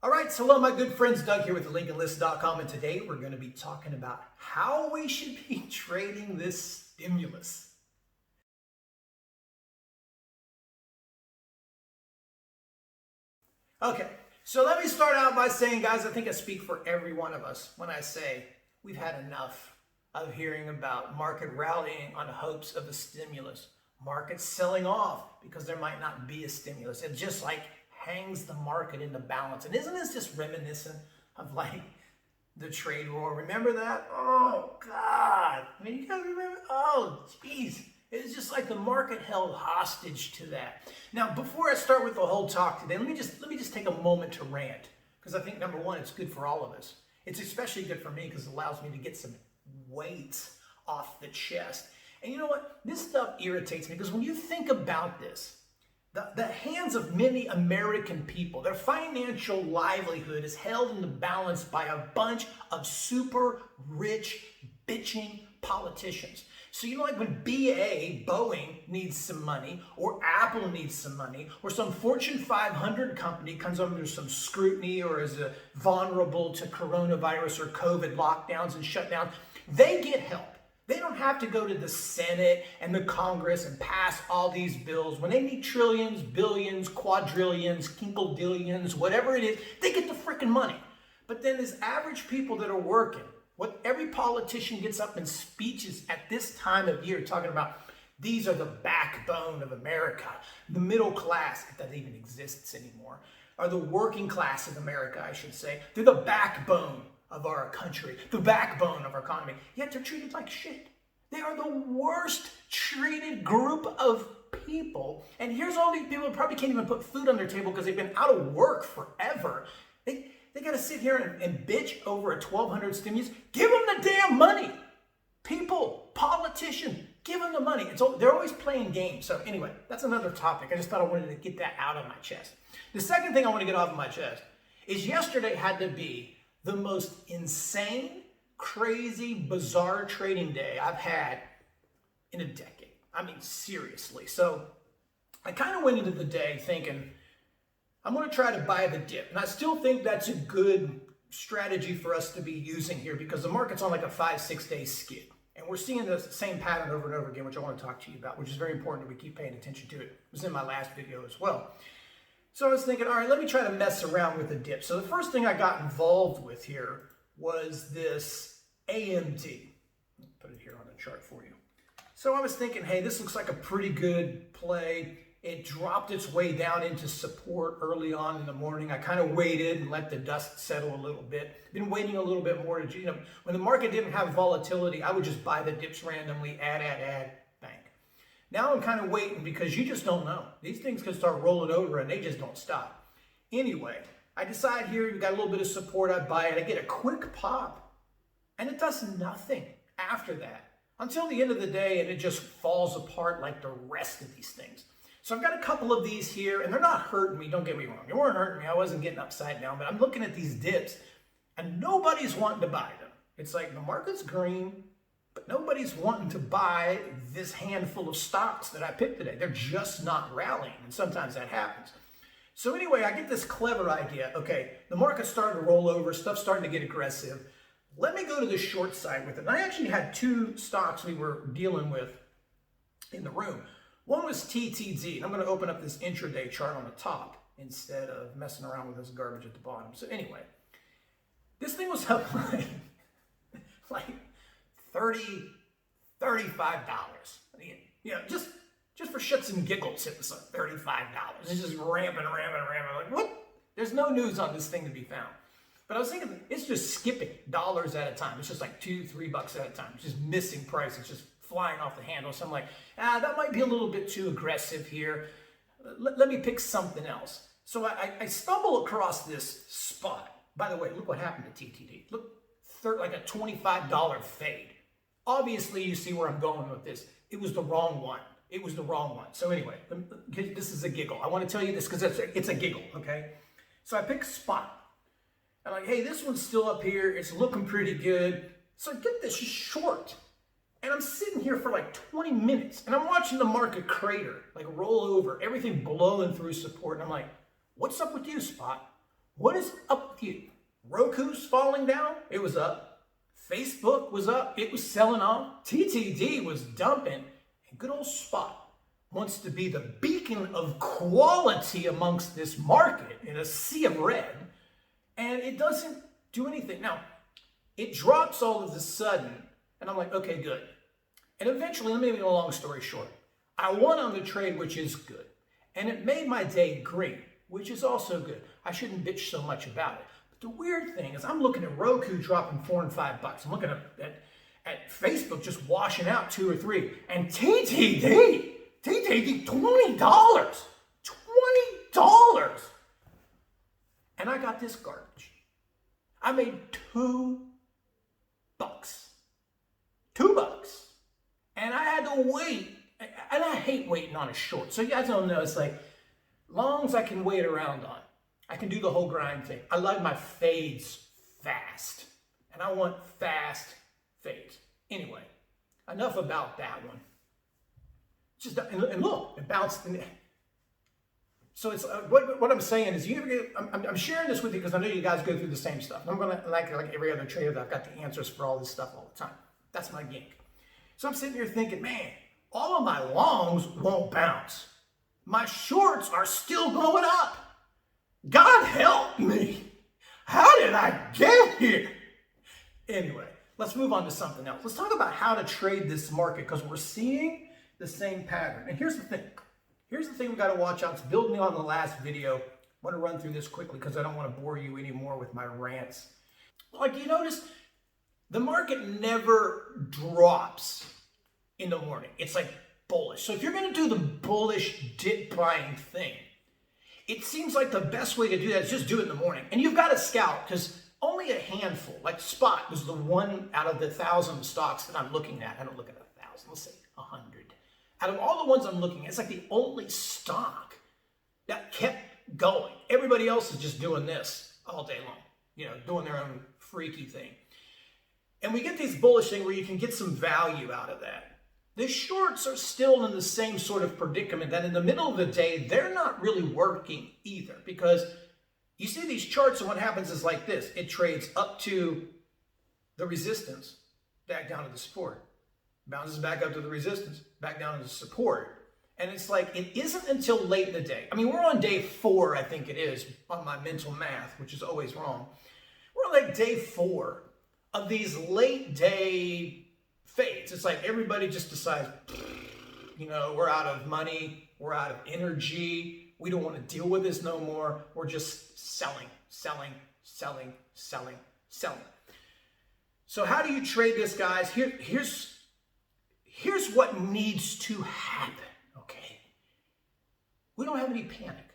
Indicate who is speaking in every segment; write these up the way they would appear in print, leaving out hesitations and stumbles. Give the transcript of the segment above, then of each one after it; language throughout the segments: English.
Speaker 1: All right, so hello, my good friends. Doug here with thelincolnlist.com, and today we're going to be talking about how we should be trading this stimulus. Okay, so let me start out by saying, guys, I think I speak for every one of us when I say we've had enough of hearing about market rallying on hopes of a stimulus. Markets selling off because there might not be a stimulus. It just like hangs the market into balance. And isn't this just reminiscent of like the trade war? Remember that? Oh, God. I mean, you guys remember? Oh, geez. It's just like the market held hostage to that. Now, before I start with the whole talk today, let me just take a moment to rant. Because I think, number one, it's good for all of us. It's especially good for me because it allows me to get some weight off the chest. And you know what? This stuff irritates me because when you think about this, the hands of many American people, their financial livelihood is held in the balance by a bunch of super rich, bitching politicians. So you know, like when Boeing needs some money, or Apple needs some money, or some Fortune 500 company comes under some scrutiny or is vulnerable to coronavirus or COVID lockdowns and shutdowns, they get help. They don't have to go to the Senate and the Congress and pass all these bills. When they need trillions, billions, quadrillions, kinkledillions, whatever it is, they get the freaking money. But then there's average people that are working. What every politician gets up in speeches at this time of year talking about, these are the backbone of America. The middle class, if that even exists anymore, or the working class of America, I should say. They're the backbone of our country, the backbone of our economy, yet they're treated like shit. They are the worst treated group of people. And here's all these people who probably can't even put food on their table because they've been out of work forever. They got to sit here and bitch over a $1,200 stimulus. Give them the damn money. People, politicians, give them the money. They're always playing games. So anyway, that's another topic. I just thought I wanted to get that out of my chest. The second thing I want to get off of my chest is yesterday had to be the most insane, crazy, bizarre trading day I've had in a decade. I mean, seriously. So I kind of went into the day thinking, I'm going to try to buy the dip. And I still think that's a good strategy for us to be using here because the market's on like a 5-6 day skid. And we're seeing the same pattern over and over again, which I want to talk to you about, which is very important that we keep paying attention to it. It was in my last video as well. So I was thinking, all right, let me try to mess around with the dip. So the first thing I got involved with here was this AMD. Put it here on the chart for you. So I was thinking, hey, this looks like a pretty good play. It dropped its way down into support early on in the morning. I kind of waited and let the dust settle a little bit. Been waiting a little bit more to, when the market didn't have volatility, I would just buy the dips randomly, add, bank. Now I'm kind of waiting because you just don't know. These things can start rolling over and they just don't stop. Anyway, I decide here, you got a little bit of support, I buy it, I get a quick pop, and it does nothing after that until the end of the day, and it just falls apart like the rest of these things. So I've got a couple of these here, and they're not hurting me, don't get me wrong. They weren't hurting me, I wasn't getting upside down, but I'm looking at these dips, and nobody's wanting to buy them. It's like the market's green, but nobody's wanting to buy this handful of stocks that I picked today. They're just not rallying, and sometimes that happens. So anyway, I get this clever idea. Okay, the market's starting to roll over, stuff's starting to get aggressive. Let me go to the short side with it. And I actually had two stocks we were dealing with in the room. One was TTD, and I'm going to open up this intraday chart on the top instead of messing around with this garbage at the bottom. So anyway, this thing was up like $30, $35. I mean, just for shits and giggles, it was like $35. It's just ramping. Like, what? There's no news on this thing to be found. But I was thinking, it's just skipping dollars at a time. It's just like $2, $3 at a time. It's just missing price. It's just flying off the handle. So I'm like, that might be a little bit too aggressive here. Let me pick something else. So I stumble across this spot. By the way, look what happened to TTD. Look, like a $25 fade. Obviously, you see where I'm going with this. It was the wrong one. It was the wrong one. So anyway, this is a giggle. I want to tell you this because it's a giggle, okay? So I pick a spot. I'm like, hey, this one's still up here. It's looking pretty good. So I get this short. And I'm sitting here for like 20 minutes. And I'm watching the market crater, like roll over, everything blowing through support. And I'm like, what's up with you, Spot? What is up with you? Roku's falling down? It was up. Facebook was up. It was selling off. TTD was dumping. And good old Spot wants to be the beacon of quality amongst this market in a sea of red. And it doesn't do anything. Now, it drops all of a sudden. And I'm like, okay, good. And eventually, let me make a long story short. I won on the trade, which is good. And it made my day green, which is also good. I shouldn't bitch so much about it. But the weird thing is I'm looking at Roku dropping $4 and $5. I'm looking at Facebook just washing out 2 or 3. And TTD, $20. $20. And I got this garbage. I made $2. $2. And I had to wait. And I hate waiting on a short. So you guys don't know, it's like, long as I can wait around on, I can do the whole grind thing. I like my fades fast. And I want fast fades. Anyway, enough about that one. Just, and look, it bounced. So it's what I'm saying is, I'm sharing this with you because I know you guys go through the same stuff. I'm going to, like every other trader, I've got the answers for all this stuff all the time. That's my gig. So I'm sitting here thinking, man, all of my longs won't bounce. My shorts are still going up. God help me. How did I get here? Anyway, let's move on to something else. Let's talk about how to trade this market because we're seeing the same pattern. And here's the thing. Here's the thing we got to watch out. It's building on the last video. I want to run through this quickly because I don't want to bore you anymore with my rants. Like you notice, the market never drops in the morning. It's like bullish. So if you're going to do the bullish dip buying thing, it seems like the best way to do that is just do it in the morning. And you've got to scout because only a handful, like Spot was the one out of the 1,000 stocks that I'm looking at. I don't look at 1,000, let's say 100. Out of all the ones I'm looking at, it's like the only stock that kept going. Everybody else is just doing this all day long, doing their own freaky thing. And we get these bullish thing where you can get some value out of that. The shorts are still in the same sort of predicament that in the middle of the day, they're not really working either because you see these charts and what happens is like this. It trades up to the resistance, back down to the support, bounces back up to the resistance, back down to the support. And it's like, it isn't until late in the day. I mean, we're on day 4, I think it is, on my mental math, which is always wrong. We're on like day 4 of these late day fades. It's like everybody just decides, we're out of money, we're out of energy, we don't want to deal with this no more. We're just selling. So how do you trade this, guys? Here's what needs to happen, okay? We don't have any panic.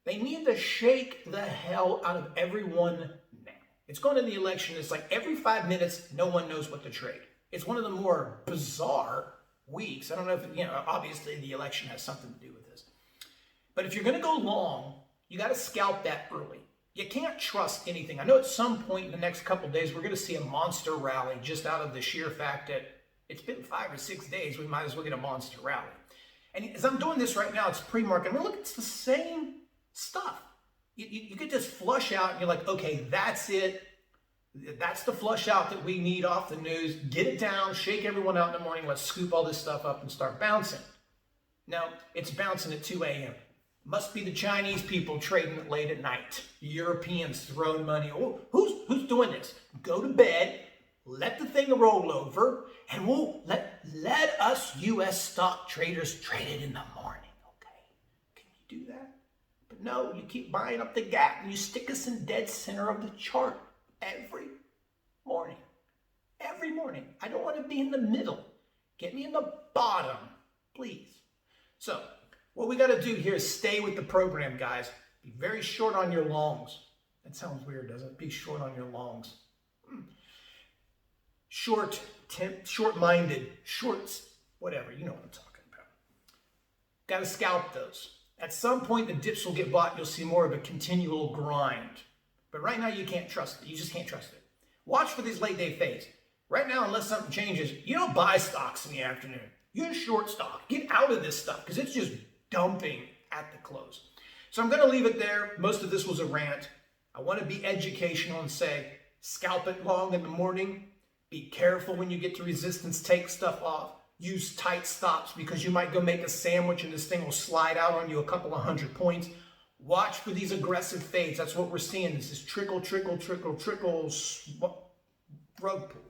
Speaker 1: They need to shake the hell out of everyone now. It's going to the election. It's like every 5 minutes, no one knows what to trade. It's one of the more bizarre weeks. I don't know if, obviously the election has something to do with this. But if you're going to go long, you got to scalp that early. You can't trust anything. I know at some point in the next couple of days, we're going to see a monster rally just out of the sheer fact that it's been 5 or 6 days. We might as well get a monster rally. And as I'm doing this right now, it's pre-market. I mean, look, it's the same stuff. You get this flush out and you're like, okay, that's it. That's the flush out that we need off the news. Get it down, shake everyone out in the morning. Let's scoop all this stuff up and start bouncing. Now, it's bouncing at 2 a.m. Must be the Chinese people trading it late at night. Europeans throwing money. Oh, who's doing this? Go to bed, let the thing roll over, and we'll let us U.S. stock traders trade it in the morning, okay? Can you do that? But no, you keep buying up the gap and you stick us in dead center of the chart every morning. Every morning. I don't want to be in the middle. Get me in the bottom, please. So, what we got to do here is stay with the program, guys. Be very short on your longs. That sounds weird, doesn't it? Be short on your longs. Short-minded, shorts, whatever. You know what I'm talking about. Got to scalp those. At some point, the dips will get bought. You'll see more of a continual grind. But right now, you can't trust it. You just can't trust it. Watch for these late day fades. Right now, unless something changes, you don't buy stocks in the afternoon. You're short stock. Get out of this stuff because it's just dumping at the close. So I'm going to leave it there. Most of this was a rant. I want to be educational and say, scalp it long in the morning. Be careful when you get to resistance. Take stuff off. Use tight stops because you might go make a sandwich and this thing will slide out on you a couple of 100 points. Watch for these aggressive fades. That's what we're seeing. This is trickle, trickle, trickle, trickle, rug pull.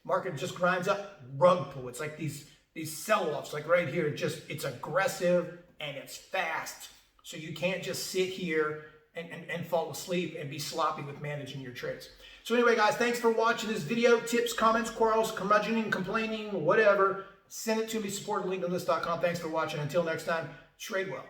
Speaker 1: Market just grinds up, rug pull. It's like these sell-offs, like right here. It's aggressive and it's fast. So you can't just sit here and fall asleep and be sloppy with managing your trades. So anyway, guys, thanks for watching this video. Tips, comments, quarrels, curmudgeoning, complaining, whatever. Send it to me, support@legalness.com. Thanks for watching. Until next time, trade well.